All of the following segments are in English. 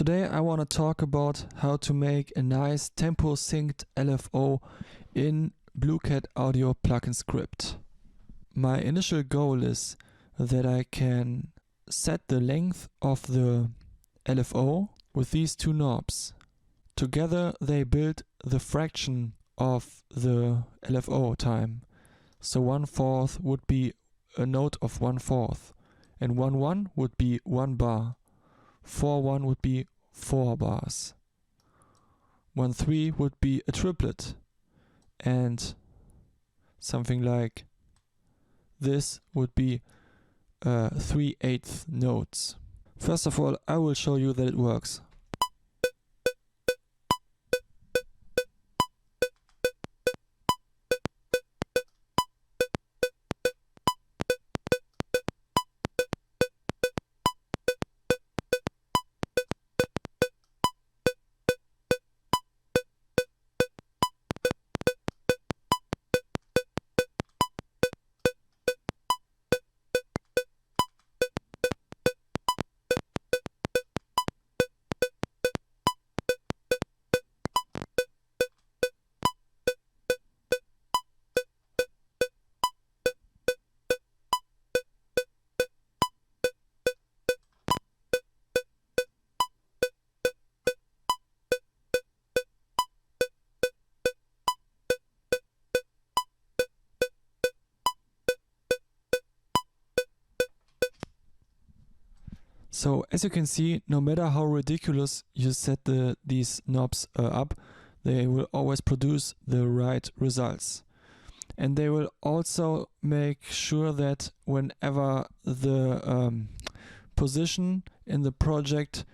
Today I want to talk about how to make a nice tempo synced LFO in BlueCat Audio plugin script. My initial goal is that I can set the length of the LFO with these two knobs. Together they build the fraction of the LFO time. So 1/4 would be a note of 1/4, and 1/1 would be 1 bar. 4/1 would be 4 bars. 1/3 would be a triplet, and something like this would be 3/8 notes. First of all, I will show you that it works. So as you can see, no matter how ridiculous you set these knobs up, they will always produce the right results. And they will also make sure that whenever the position in the project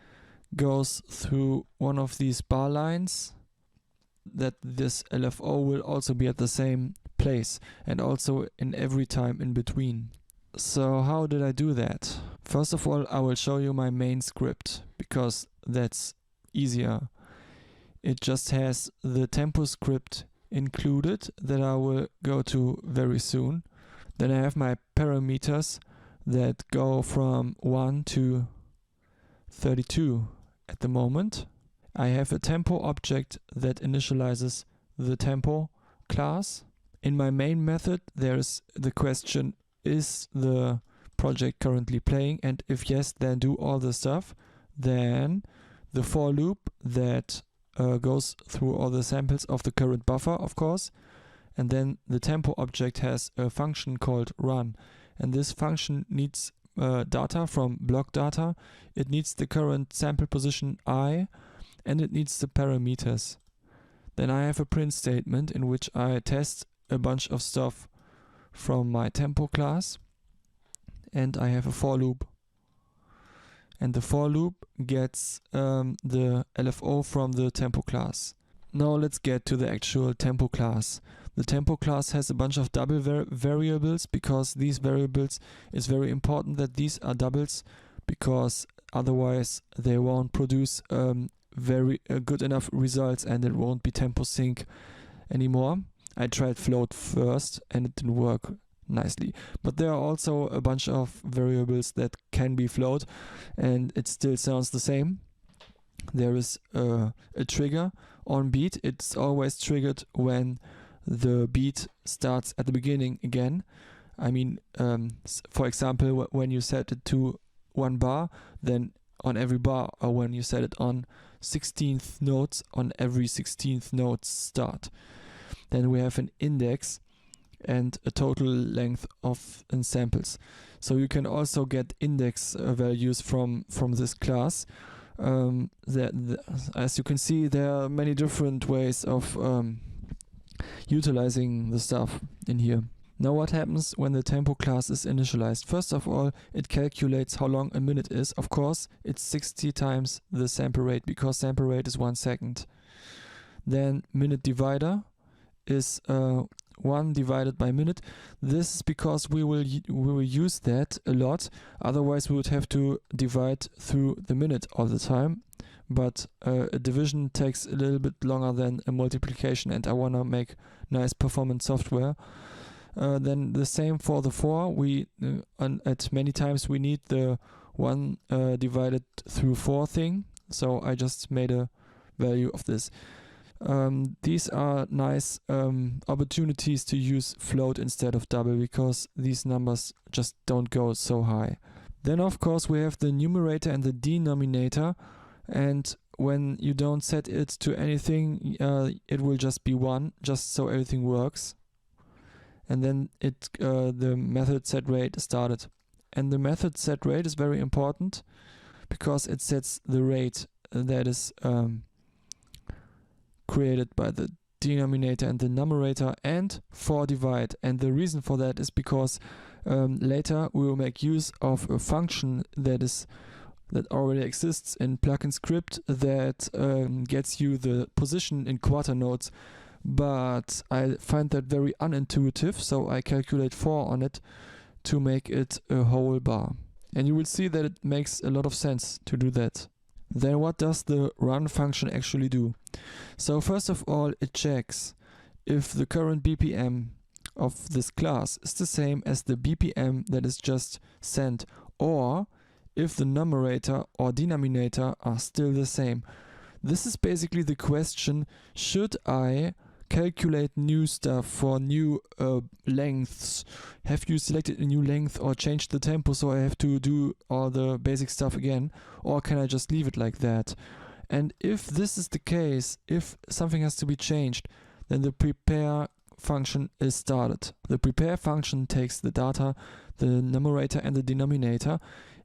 goes through one of these bar lines, that this LFO will also be at the same place and also in every time in between. So how did I do that? First of all, I will show you my main script, because that's easier. It just has the tempo script included that I will go to very soon. Then I have my parameters that go from 1 to 32 at the moment. I have a tempo object that initializes the tempo class. In my main method, there's the question, is the project currently playing, and if yes, then do all the stuff. Then the for loop that goes through all the samples of the current buffer, of course, and then the tempo object has a function called run, and this function needs data from block data. It needs the current sample position I, and it needs the parameters. Then I have a print statement in which I test a bunch of stuff from my tempo class, and I have a for loop, and the for loop gets the LFO from the tempo class. Now let's get to the actual tempo class. The tempo class has a bunch of double variables, because these variables, it's very important that these are doubles, because otherwise they won't produce very good enough results and it won't be tempo sync anymore. I tried float first and it didn't work nicely, but there are also a bunch of variables that can be float and it still sounds the same. There is a trigger on beat. It's always triggered when the beat starts at the beginning again. I mean, for example, when you set it to 1 bar, then on every bar, or when you set it on 16th notes, on every 16th note start. Then we have an index and a total length of samples. So you can also get index values from this class. As you can see, there are many different ways of utilizing the stuff in here. Now what happens when the tempo class is initialized? First of all, it calculates how long a minute is. Of course, it's 60 times the sample rate, because sample rate is 1 second. Then minute divider is 1 divided by minute. This is because we will use that a lot. Otherwise we would have to divide through the minute all the time. But a division takes a little bit longer than a multiplication, and I want to make nice performance software. Then the same for the for. At many times we need the 1 divided through 4 thing. So I just made a value of this. These are nice opportunities to use float instead of double, because these numbers just don't go so high. Then of course we have the numerator and the denominator, and when you don't set it to anything, it will just be 1, just so everything works. And then the method setRate started. And the method setRate is very important because it sets the rate that is created by the denominator and the numerator, and for divide. And the reason for that is because later we will make use of a function that already exists in plugin script that gets you the position in quarter notes, but I find that very unintuitive, so I calculate 4 on it to make it a whole bar. And you will see that it makes a lot of sense to do that. Then what does the run function actually do? So first of all, it checks if the current BPM of this class is the same as the BPM that is just sent, or if the numerator or denominator are still the same. This is basically the question: should I calculate new stuff for new lengths? Have you selected a new length or changed the tempo, so I have to do all the basic stuff again, or can I just leave it like that? And if this is the case, if something has to be changed, then the prepare function is started. The prepare function takes the data, the numerator and the denominator.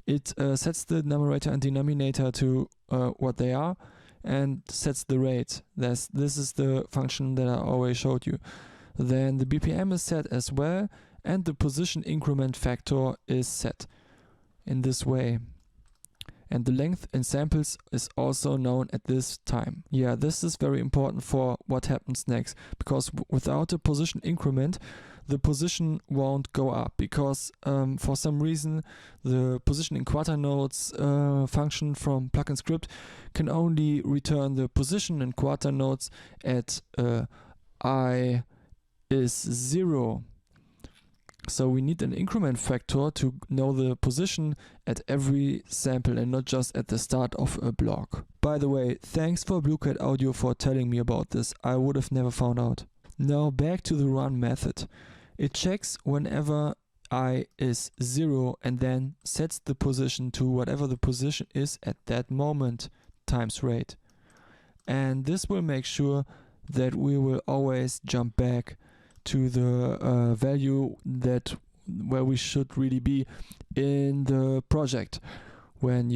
It sets the numerator and denominator to what they are, and sets the rate. This is the function that I always showed you. Then the BPM is set as well, and the position increment factor is set in this way. And the length in samples is also known at this time. Yeah, this is very important for what happens next, because without a position increment, the position won't go up, because for some reason the position in quarter notes function from plugin script can only return the position in quarter notes at I is 0. So we need an increment factor to know the position at every sample and not just at the start of a block. By the way, thanks for BlueCat Audio for telling me about this. I would have never found out. Now back to the run method. It checks whenever I is 0 and then sets the position to whatever the position is at that moment times rate. And this will make sure that we will always jump back to the value where we should really be in the project when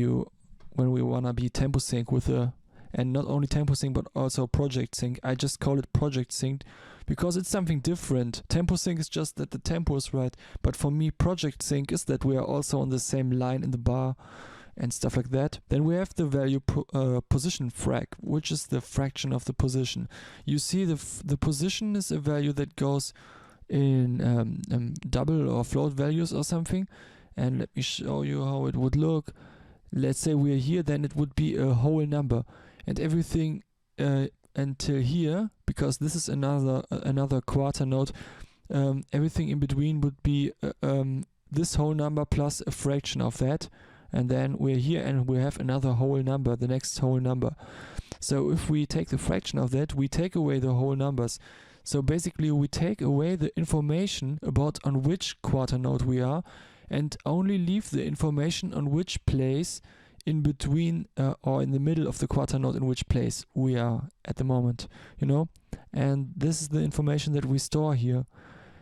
we wanna be temposync with and not only temposync but also project sync. I just call it project sync because it's something different. Temposync is just that the tempo is right, but for me project sync is that we are also on the same line in the bar and stuff like that. Then we have the value position frag, which is the fraction of the position. You see the position is a value that goes in double or float values or something. And let me show you how it would look. Let's say we're here, then it would be a whole number, and everything until here, because this is another quarter note, everything in between would be this whole number plus a fraction of that. And then we're here and we have another whole number, the next whole number. So if we take the fraction of that, we take away the whole numbers. So basically we take away the information about on which quarter note we are, and only leave the information on which place in between or in the middle of the quarter note in which place we are at the moment, you know. And this is the information that we store here.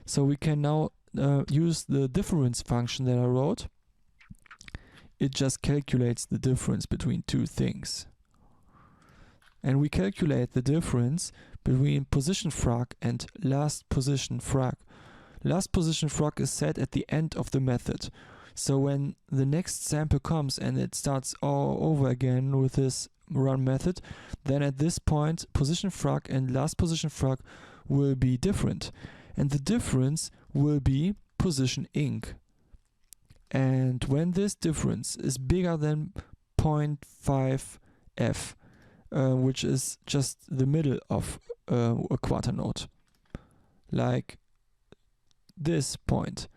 So we can now use the difference function that I wrote. It just calculates the difference between two things. And we calculate the difference between position frag and last position frag. Last position frag is set at the end of the method. So when the next sample comes and it starts all over again with this run method, then at this point position frag and last position frag will be different. And the difference will be position inc. And when this difference is bigger than 0.5 f, which is just the middle of a quarter note, like this point,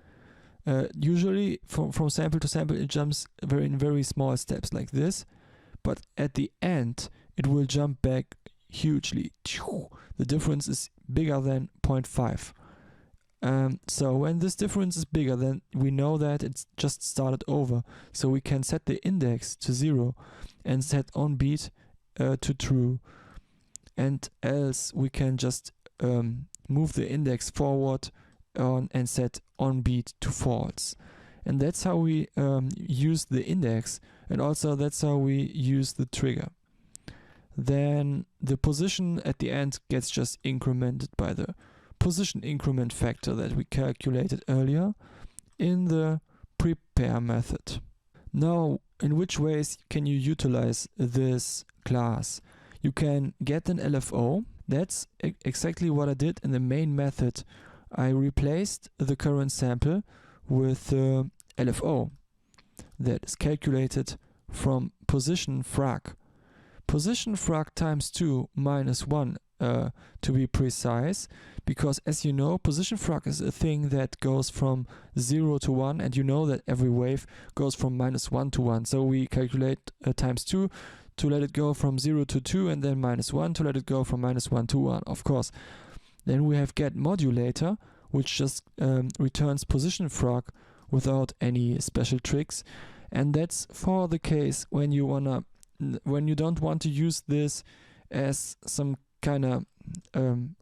usually from sample to sample it jumps in very small steps like this, but at the end it will jump back hugely. The difference is bigger than 0.5. So when this difference is bigger, then we know that it's just started over. So we can set the index to 0 and set onBeat to true. And else we can just move the index forward and set onBeat to false. And that's how we use the index, and also that's how we use the trigger. Then the position at the end gets just incremented by the position increment factor that we calculated earlier in the prepare method. Now, in which ways can you utilize this class? You can get an LFO. That's exactly what I did in the main method. I replaced the current sample with LFO that is calculated from position frag. Position frag times 2 minus 1 to be precise, because as you know, position frag is a thing that goes from 0 to 1, and you know that every wave goes from -1 to 1. So we calculate times 2 to let it go from 0 to 2, and then -1 to let it go from -1 to 1, of course. Then we have get modulator, which just returns position frag without any special tricks, and that's for the case when you don't want to use this as some kind of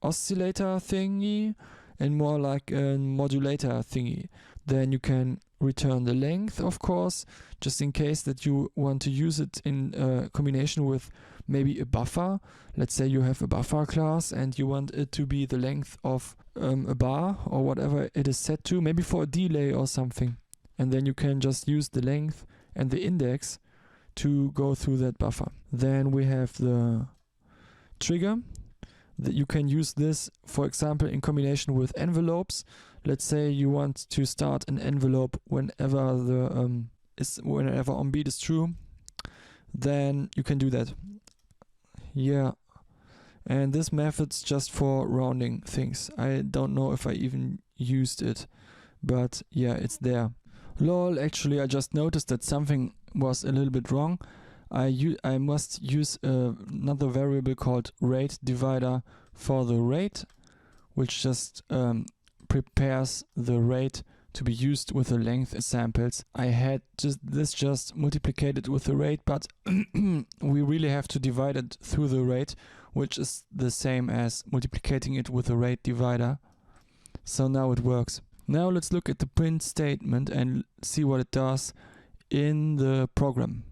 oscillator thingy and more like a modulator thingy. Then you can return the length, of course, just in case that you want to use it in combination with maybe a buffer. Let's say you have a buffer class and you want it to be the length of a bar or whatever it is set to, maybe for a delay or something. And then you can just use the length and the index to go through that buffer. Then we have the trigger. That you can use this, for example, in combination with envelopes. Let's say you want to start an envelope whenever whenever onBeat is true, then you can do that. Yeah, and this method's just for rounding things. I don't know if I even used it, but yeah, it's there. Lol, actually I just noticed that something was a little bit wrong. I must use another variable called rate divider for the rate, which just prepares the rate to be used with the length samples. I had just multiplied with the rate, but we really have to divide it through the rate, which is the same as multiplicating it with the rate divider. So now it works. Now let's look at the print statement and see what it does in the program.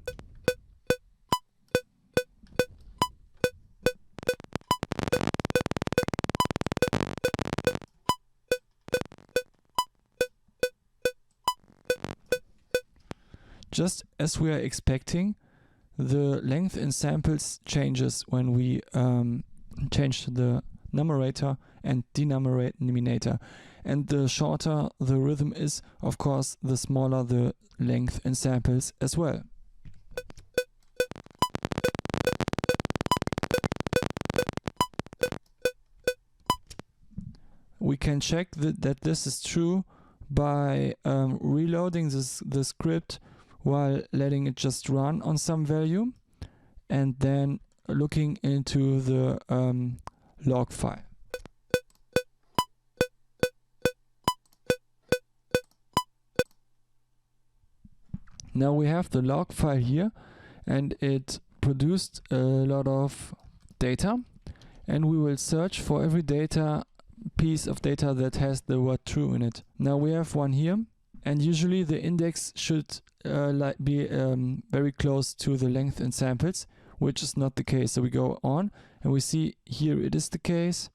Just as we are expecting, the length in samples changes when we change the numerator and denominator. And the shorter the rhythm is, of course, the smaller the length in samples as well. We can check that this is true by reloading the script while letting it just run on some value, and then looking into the log file. Now we have the log file here, and it produced a lot of data, and we will search for every piece of data that has the word true in it. Now we have one here, and usually the index should be very close to the length in samples, which is not the case. So we go on and we see here it is the case,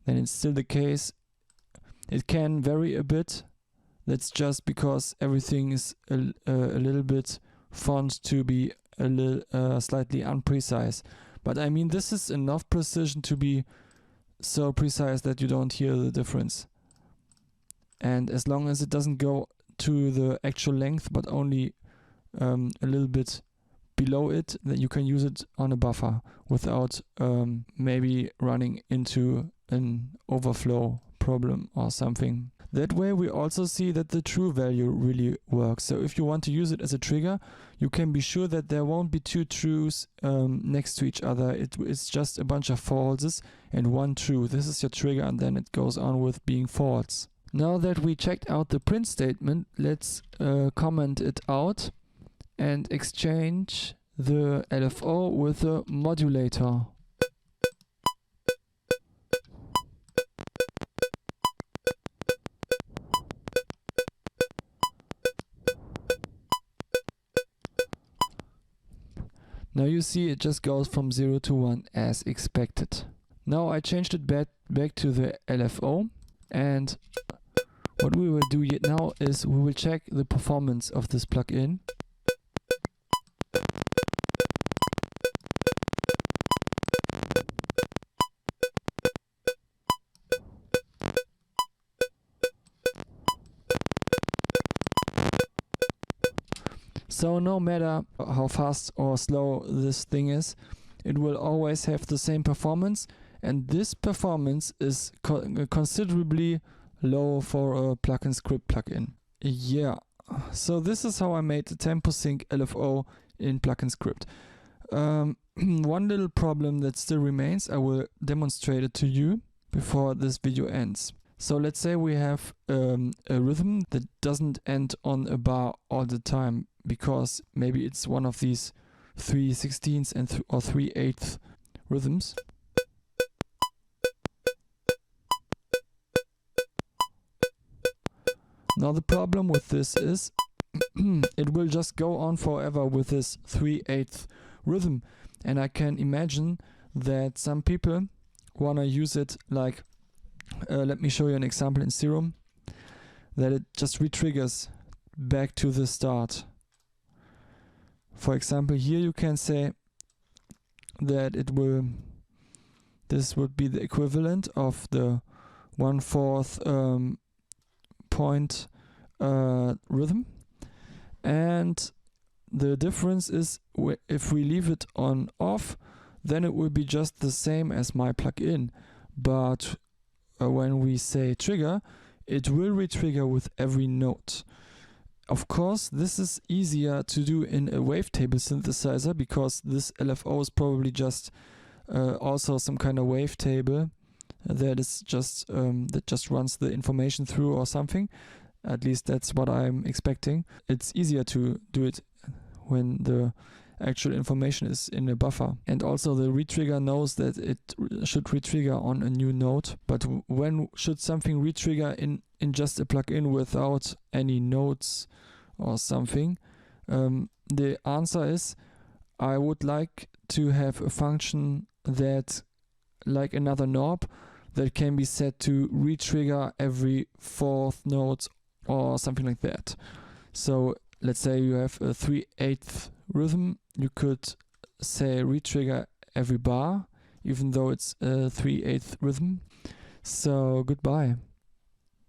then it's still the case. It can vary a bit. That's just because everything is a little bit font to be a little slightly unprecise. But I mean, this is enough precision to be so precise that you don't hear the difference. And as long as it doesn't go to the actual length but only a little bit below it, then you can use it on a buffer without maybe running into an overflow problem or something. That way we also see that the true value really works. So if you want to use it as a trigger, you can be sure that there won't be two trues next to each other. It's just a bunch of falses and one true. This is your trigger, and then it goes on with being false. Now that we checked out the print statement, let's comment it out and exchange the LFO with the modulator. Now you see it just goes from 0 to 1 as expected. Now I changed it back to the LFO, and what we will do now is we will check the performance of this plugin. So no matter how fast or slow this thing is, it will always have the same performance, and this performance is considerably low for a plugin script plugin. Yeah, so this is how I made the temposync LFO in plugin script. One little problem that still remains, I will demonstrate it to you before this video ends. So let's say we have a rhythm that doesn't end on a bar all the time, because maybe it's one of these 3/16 and or 3/8 rhythms. Now the problem with this is it will just go on forever with this 3/8 rhythm, and I can imagine that some people wanna use it like let me show you an example in Serum, that it just re-triggers back to the start. For example, here you can say that this would be the equivalent of the 1/4 point rhythm, and the difference is if we leave it on off, then it will be just the same as my plugin, but when we say trigger, it will re-trigger with every note. Of course, this is easier to do in a wavetable synthesizer, because this LFO is probably just also some kind of wavetable that is just that just runs the information through or something. At least that's what I'm expecting. It's easier to do it when the actual information is in a buffer, and also the retrigger knows that it should retrigger on a new node. But when should something retrigger in just a plugin without any nodes or something? The answer is I would like to have a function that, like another knob, that can be set to retrigger every 4th node or something like that. So let's say you have a 3/8 rhythm, you could say retrigger every bar, even though it's a 3/8 rhythm. So goodbye.